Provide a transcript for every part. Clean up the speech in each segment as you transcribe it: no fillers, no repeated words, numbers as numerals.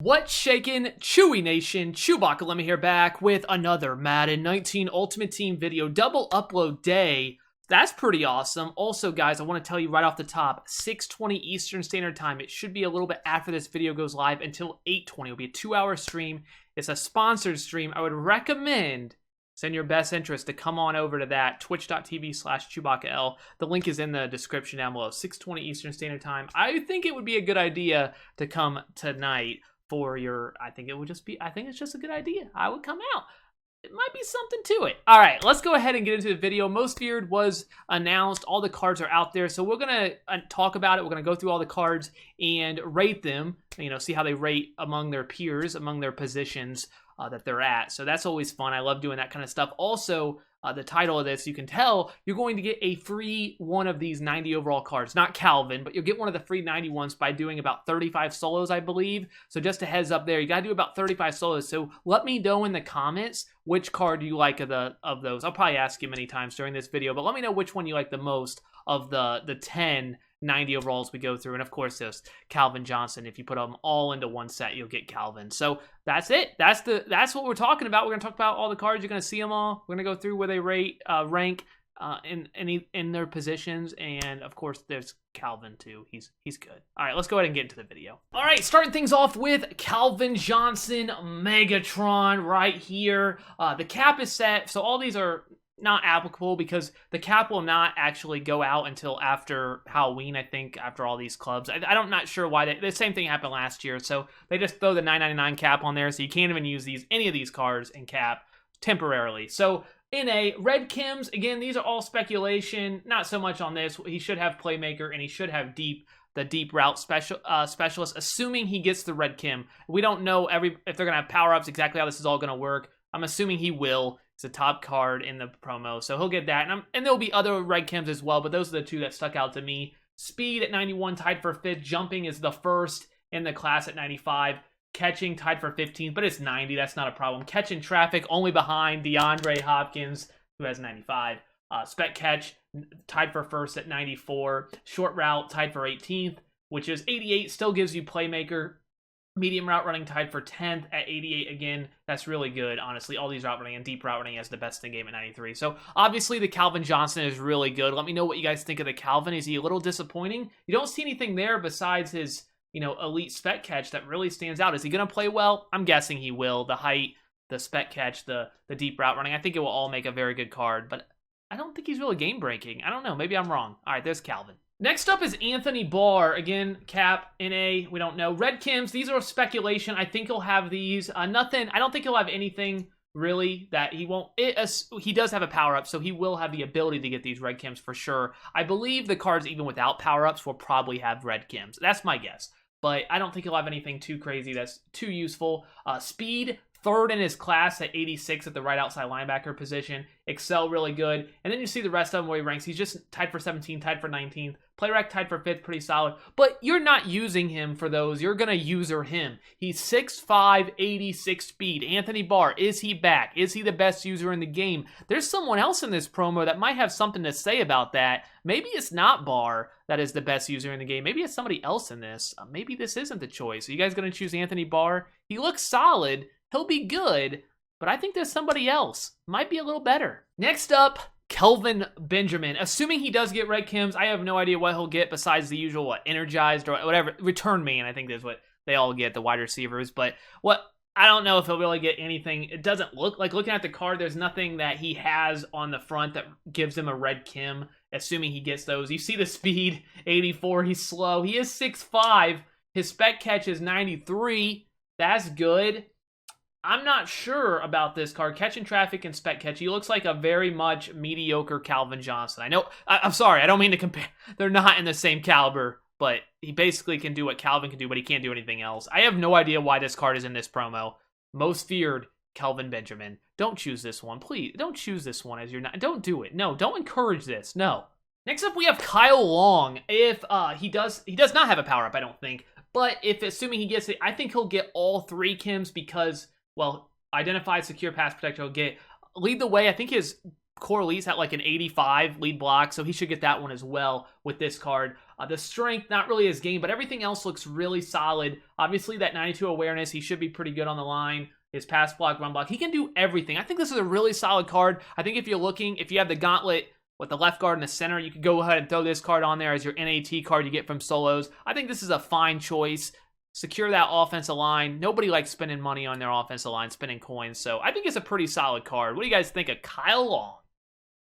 What's shaking, Chewy Nation? ChewbaccaLemma here, back with another Madden 19 Ultimate Team video. Double upload day. That's pretty awesome. Also, guys, I want to tell you right off the top, 6:20 Eastern Standard Time. It should be a little bit after this video goes live until 8:20. It'll be a 2-hour stream. It's a sponsored stream. I would recommend, it's in your best interest, to come on over to that, twitch.tv/ChewbaccaL. The link is in the description down below. 6:20 Eastern Standard Time. I think it would be a good idea to come tonight for your, I think it's just a good idea. I would come out. It might be something to it. All right, let's go ahead and get into the video. Most Feared was announced. All the cards are out there. So we're going to talk about it. We're going to go through all the cards and rate them, see how they rate among their peers, among their positions that they're at. So that's always fun. I love doing that kind of stuff. Also, the title of this, you can tell, you're going to get a free one of these 90 overall cards. Not Calvin, but you'll get one of the free 90 ones by doing about 35 solos, I believe. So just a heads up there, you got to do about 35 solos. So let me know in the comments which card you like of those. I'll probably ask you many times during this video, but let me know which one you like the most of the 10 90 overalls we go through. And of course, there's Calvin Johnson. If you put them all into one set, you'll get Calvin. So that's it. That's what we're talking about. We're going to talk about all the cards. You're going to see them all. We're going to go through where they rank in their positions. And of course, there's Calvin too. He's good. All right, let's go ahead and get into the video. All right, starting things off with Calvin Johnson Megatron right here. The cap is set. So all these are not applicable because the cap will not actually go out until after Halloween, I think, after all these clubs. I'm not sure why. The same thing happened last year, so they just throw the $9.99 cap on there, so you can't even use any of these cards in cap temporarily. So in a Red Kims, again, these are all speculation, not so much on this. He should have playmaker, and he should have the deep route specialist, assuming he gets the Red Kim. We don't know if they're going to have power-ups, exactly how this is all going to work. I'm assuming he will. It's a top card in the promo, so he'll get that. And there'll be other Red Kims as well, but those are the two that stuck out to me. Speed at 91, tied for 5th. Jumping is the first in the class at 95. Catching, tied for 15th, but it's 90. That's not a problem. Catching traffic, only behind DeAndre Hopkins, who has 95. Spec catch, tied for 1st at 94. Short route, tied for 18th, which is 88. Still gives you playmaker. Medium route running, tied for 10th at 88. Again, that's really good, honestly. All these route running and deep route running has the best in the game at 93. So obviously the Calvin Johnson is really good. Let me know what you guys think of the Calvin. Is he a little disappointing? You don't see anything there besides his, elite spec catch that really stands out. Is he going to play well? I'm guessing he will. The height, the spec catch, the deep route running. I think it will all make a very good card, but I don't think he's really game breaking. I don't know. Maybe I'm wrong. All right, there's Calvin. Next up is Anthony Barr. Again, cap, NA, we don't know. Red Kims, these are speculation. I think he'll have these. Nothing, I don't think he'll have anything really that he won't. He does have a power-up, so he will have the ability to get these Red Kims for sure. I believe the cards, even without power-ups, will probably have Red Kims. That's my guess. But I don't think he'll have anything too crazy that's too useful. Speed, 3rd in his class at 86 at the right outside linebacker position. Excel really good. And then you see the rest of them where he ranks. He's just tied for 17, tied for 19th. Play rec tied for 5th, pretty solid. But you're not using him for those. You're going to user him. He's 6'5", 86 speed. Anthony Barr, is he back? Is he the best user in the game? There's someone else in this promo that might have something to say about that. Maybe it's not Barr that is the best user in the game. Maybe it's somebody else in this. Maybe this isn't the choice. Are you guys going to choose Anthony Barr? He looks solid. He'll be good. But I think there's somebody else. Might be a little better. Next up, Kelvin Benjamin. Assuming he does get Red Kims, I have no idea what he'll get besides the usual, energized or whatever. Return man, I think is what they all get, the wide receivers. But I don't know if he'll really get anything. It doesn't look like, looking at the card, there's nothing that he has on the front that gives him a Red Kim, assuming he gets those. You see the speed, 84. He's slow. He is 6'5". His spec catch is 93. That's good. I'm not sure about this card. Catching traffic and spec catch. He looks like a very much mediocre Calvin Johnson. I know, I'm sorry, I don't mean to compare. They're not in the same caliber, but he basically can do what Calvin can do, but he can't do anything else. I have no idea why this card is in this promo. Most Feared, Kelvin Benjamin. Don't choose this one. Please, don't choose this one as your... Don't do it. No, don't encourage this. No. Next up, we have Kyle Long. If he does not have a power-up, I don't think. But assuming he gets it, I think he'll get all 3 Kims because... Well, identify, secure, pass protector, he'll get. Lead the way, I think his Corley's at like an 85 lead block, so he should get that one as well with this card. The strength, not really his game, but everything else looks really solid. Obviously, that 92 awareness, he should be pretty good on the line. His pass block, run block, he can do everything. I think this is a really solid card. I think if you're looking, if you have the gauntlet with the left guard in the center, you could go ahead and throw this card on there as your NAT card you get from solos. I think this is a fine choice. Secure that offensive line. Nobody likes spending money on their offensive line, spending coins, so I think it's a pretty solid card. What do you guys think of Kyle Long?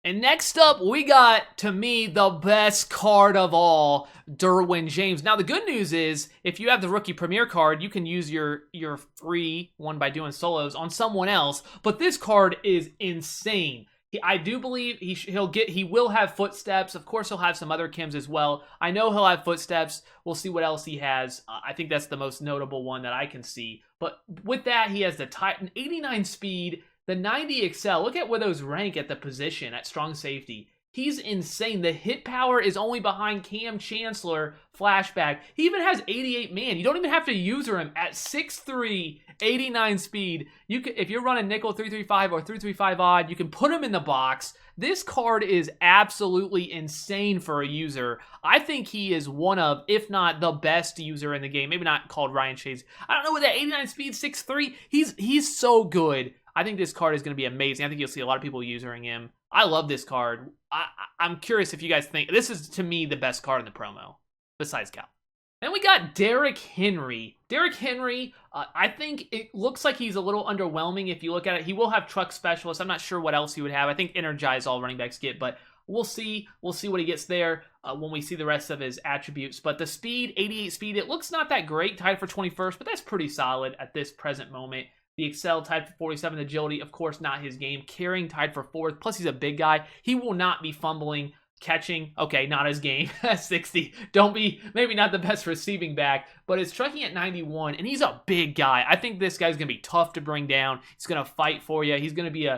And next up, we got, to me, the best card of all, Derwin James. Now, the good news is, if you have the Rookie Premier card, you can use your free one by doing solos on someone else, but this card is insane. I do believe he will have footsteps. Of course, he'll have some other chems as well. I know he'll have footsteps. We'll see what else he has. I think that's the most notable one that I can see. But with that, he has the Titan 89 speed, the 90 excel. Look at where those rank at the position at strong safety. He's insane. The hit power is only behind Cam Chancellor, flashback. He even has 88 man. You don't even have to user him at 6'3", 89 speed. You can, if you're running nickel 335 or 335 odd, you can put him in the box. This card is absolutely insane for a user. I think he is one of, if not the best user in the game. Maybe not called Ryan Shades. I don't know, with that 89 speed, 6'3", he's so good. I think this card is going to be amazing. I think you'll see a lot of people using him. I love this card. I'm curious if you guys think this is, to me, the best card in the promo, besides Cal. Then we got Derrick Henry. Derrick Henry, I think it looks like he's a little underwhelming if you look at it. He will have truck specialist. I'm not sure what else he would have. I think energize all running backs get, but we'll see. We'll see what he gets there when we see the rest of his attributes. But the speed, 88 speed, it looks not that great, tied for 21st, but that's pretty solid at this present moment. The excel tied for 47, agility, of course, not his game. Carrying tied for 4th, plus he's a big guy. He will not be fumbling. Catching, okay, not his game. 60. Don't be, maybe not the best receiving back, but it's trucking at 91, and he's a big guy. I think this guy's going to be tough to bring down. He's going to fight for you. He's going to be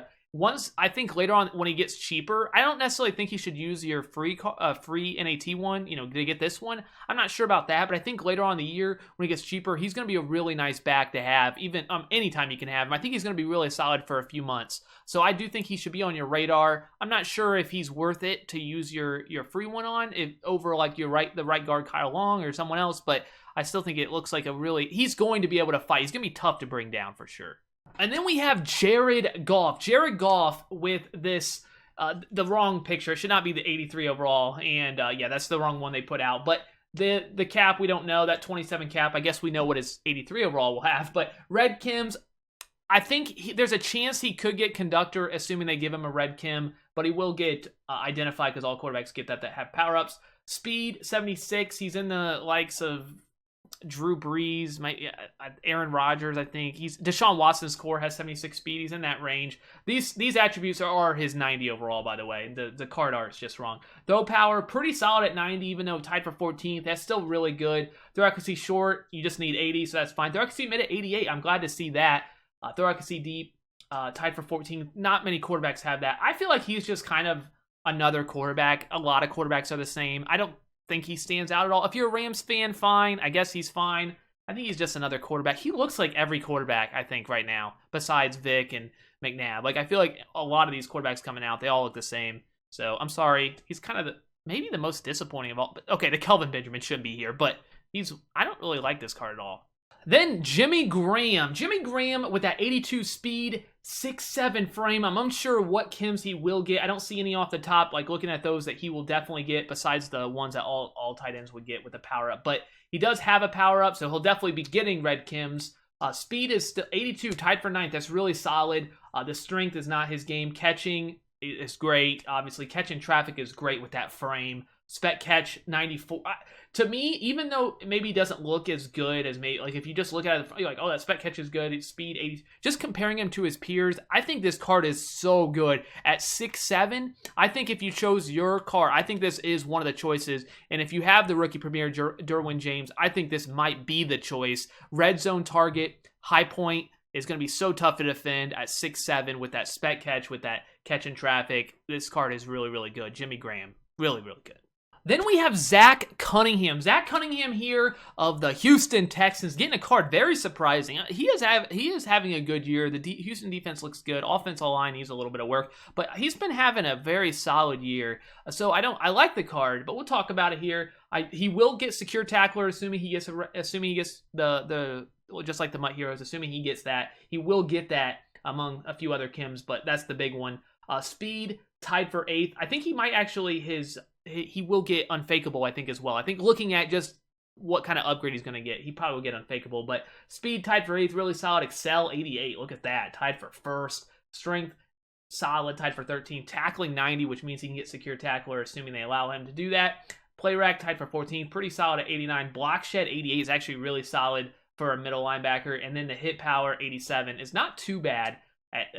I think later on when he gets cheaper, I don't necessarily think he should use your free NAT one, to get this one. I'm not sure about that, but I think later on in the year when he gets cheaper, he's going to be a really nice back to have, even anytime you can have him. I think he's going to be really solid for a few months. So I do think he should be on your radar. I'm not sure if he's worth it to use your free one on over like the right guard Kyle Long or someone else, but I still think it looks like he's going to be able to fight. He's going to be tough to bring down for sure. And then we have Jared Goff. Jared Goff with this, the wrong picture. It should not be the 83 overall. And yeah, that's the wrong one they put out. But the cap, we don't know. That 27 cap, I guess we know what his 83 overall will have. But red chems, I think there's a chance he could get conductor, assuming they give him a red chem. But he will get identified because all quarterbacks get that have power-ups. Speed, 76. He's in the likes of Drew Brees, Aaron Rodgers, I think. Deshaun Watson's core has 76 speed. He's in that range. These attributes are his 90 overall, by the way. The card art is just wrong. Throw power, pretty solid at 90, even though tied for 14th. That's still really good. Throw accuracy short, you just need 80, so that's fine. Throw accuracy mid at 88. I'm glad to see that. Throw accuracy deep, tied for 14th. Not many quarterbacks have that. I feel like he's just kind of another quarterback. A lot of quarterbacks are the same. I don't think he stands out at all. If you're a Rams fan, fine. I guess he's fine. I think he's just another quarterback. He looks like every quarterback, I think, right now, besides Vic and McNabb. Like, I feel like a lot of these quarterbacks coming out, they all look the same. So, I'm sorry. He's kind of maybe the most disappointing of all. But, okay, the Kelvin Benjamin shouldn't be here, but I don't really like this card at all. Then Jimmy Graham. Jimmy Graham with that 82 speed, 6'7" frame. I'm unsure what chems he will get. I don't see any off the top, like looking at those that he will definitely get besides the ones that all tight ends would get with the power-up. But he does have a power-up, so he'll definitely be getting red chems. Speed is still 82, tied for 9th. That's really solid. The strength is not his game. Catching is great. Obviously, catching traffic is great with that frame. Spec catch 94. To me, even though it maybe doesn't look as good as maybe, like if you just look at it, you're like, oh, that spec catch is good. It's speed 80. Just comparing him to his peers, I think this card is so good. At 6'7", I think if you chose your card, I think this is one of the choices. And if you have the rookie premier Derwin James, I think this might be the choice. Red zone target, high point is going to be so tough to defend at 6'7" with that spec catch, with that catching traffic. This card is really, really good. Jimmy Graham, really, really good. Then we have Zach Cunningham. Zach Cunningham here of the Houston Texans getting a card. Very surprising. He is having a good year. The Houston defense looks good. Offensive line needs a little bit of work, but he's been having a very solid year. So I like the card, but we'll talk about it here. He will get secure tackler, assuming he gets the just like the Mutt Heroes. Assuming he gets that, he will get that among a few other Kims, but that's the big one. Speed tied for 8th. I think he might actually he will get unfakeable, I think, as well. I think looking at just what kind of upgrade he's going to get, he probably will get unfakeable. But speed tied for 8th, really solid. Excel 88, look at that, tied for 1st. Strength solid, tied for 13th. Tackling 90, which means he can get secure tackler, assuming they allow him to do that. Play rack tied for 14th, pretty solid at 89. Block shed 88 is actually really solid for a middle linebacker. And then the hit power 87 is not too bad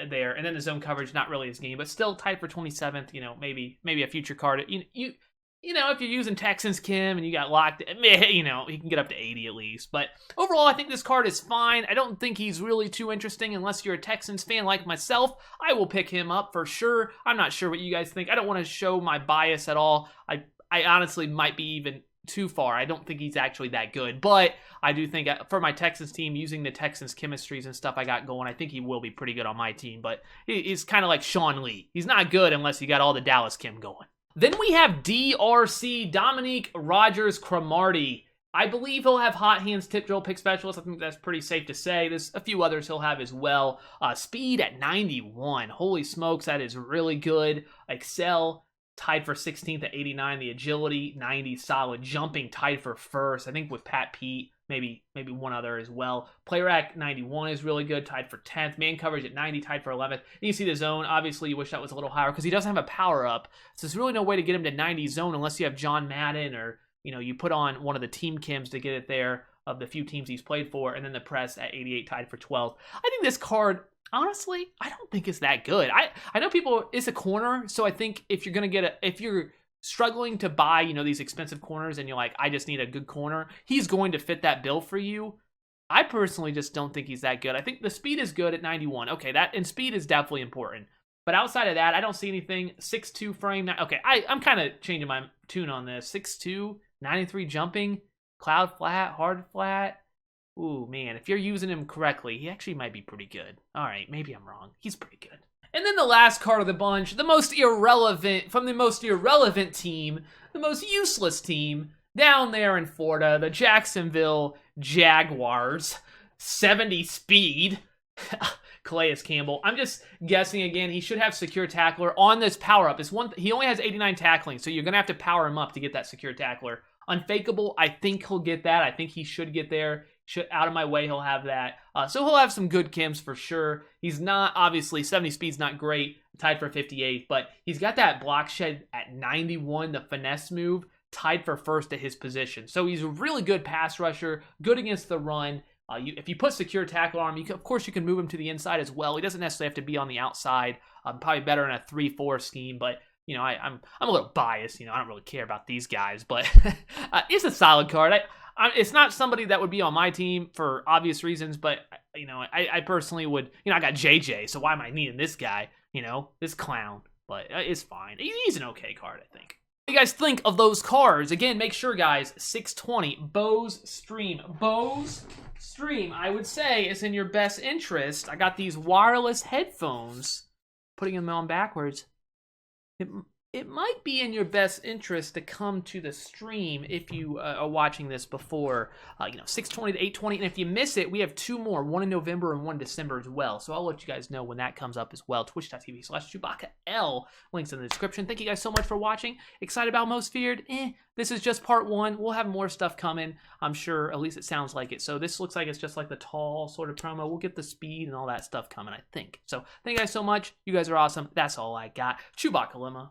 there, and then the zone coverage not really his game, but still tied for 27th. Maybe a future card. If you're using Texans Kim and you got locked, he can get up to 80 at least. But overall, I think this card is fine. I don't think he's really too interesting unless you're a Texans fan like myself. I will pick him up for sure. I'm not sure what you guys think. I don't want to show my bias at all. I honestly might be even too far. I don't think he's actually that good, but I do think for my Texans team, using the Texans chemistries and stuff I got going, I think he will be pretty good on my team, but he's kind of like Sean Lee. He's not good unless you got all the Dallas Kim going. Then we have DRC, Dominique, Rodgers, Cromartie. I believe he'll have hot hands, tip drill, pick specialist. I think that's pretty safe to say. There's a few others he'll have as well. Speed at 91. Holy smokes, that is really good. Excel tied for 16th at 89. The agility 90, solid. Jumping tied for 1st. I think with Pat Pete, maybe one other as well. Play rack 91 is really good, tied for 10th. Man coverage at 90, tied for 11th. And you see the zone. Obviously, you wish that was a little higher because he doesn't have a power up. So there's really no way to get him to 90 zone unless you have John Madden or you put on one of the team Kims to get it there of the few teams he's played for. And then the press at 88, tied for 12th. I think this card, honestly, I don't think it's that good. I know it's a corner, so I think if you're struggling to buy, these expensive corners and you're like, I just need a good corner, he's going to fit that bill for you. I personally just don't think he's that good. I think the speed is good at 91. Okay, and speed is definitely important. But outside of that, I don't see anything. 6'2 frame. Okay, I'm kind of changing my tune on this. 6'2, 93 jumping, cloud flat, hard flat. Ooh, man, if you're using him correctly, he actually might be pretty good. All right, maybe I'm wrong. He's pretty good. And then the last card of the bunch, the most irrelevant team, the most useless team down there in Florida, the Jacksonville Jaguars. 70 speed. Calais Campbell. I'm just guessing again. He should have secure tackler on this power up. He only has 89 tackling, so you're gonna have to power him up to get that secure tackler. Unfakeable, I think he'll get that. I think he should get there. Out of my way, he'll have that. So he'll have some good Kims for sure. He's not, obviously, 70 speed's not great, tied for 58, but he's got that block shed at 91, the finesse move, tied for 1st at his position. So he's a really good pass rusher, good against the run. If you put secure tackle on him, of course you can move him to the inside as well. He doesn't necessarily have to be on the outside. Probably better in a 3-4 scheme, but I'm a little biased. I don't really care about these guys, but it's a solid card. It's not somebody that would be on my team for obvious reasons, but I personally would. I got JJ, so why am I needing this guy? This clown, but it's fine. He's an okay card, I think. What do you guys think of those cards? Again, make sure, guys, 620 Bose Stream. I would say is in your best interest. I got these wireless headphones. Putting them on backwards. It might be in your best interest to come to the stream if you are watching this before 620 to 820. And if you miss it, we have 2 more, one in November and one in December as well. So I'll let you guys know when that comes up as well. Twitch.tv/ChewbaccaL. Links in the description. Thank you guys so much for watching. Excited about Most Feared? This is just part 1. We'll have more stuff coming, I'm sure. At least it sounds like it. So this looks like it's just like the tall sort of promo. We'll get the speed and all that stuff coming, I think. So thank you guys so much. You guys are awesome. That's all I got. ChewbaccaLlama.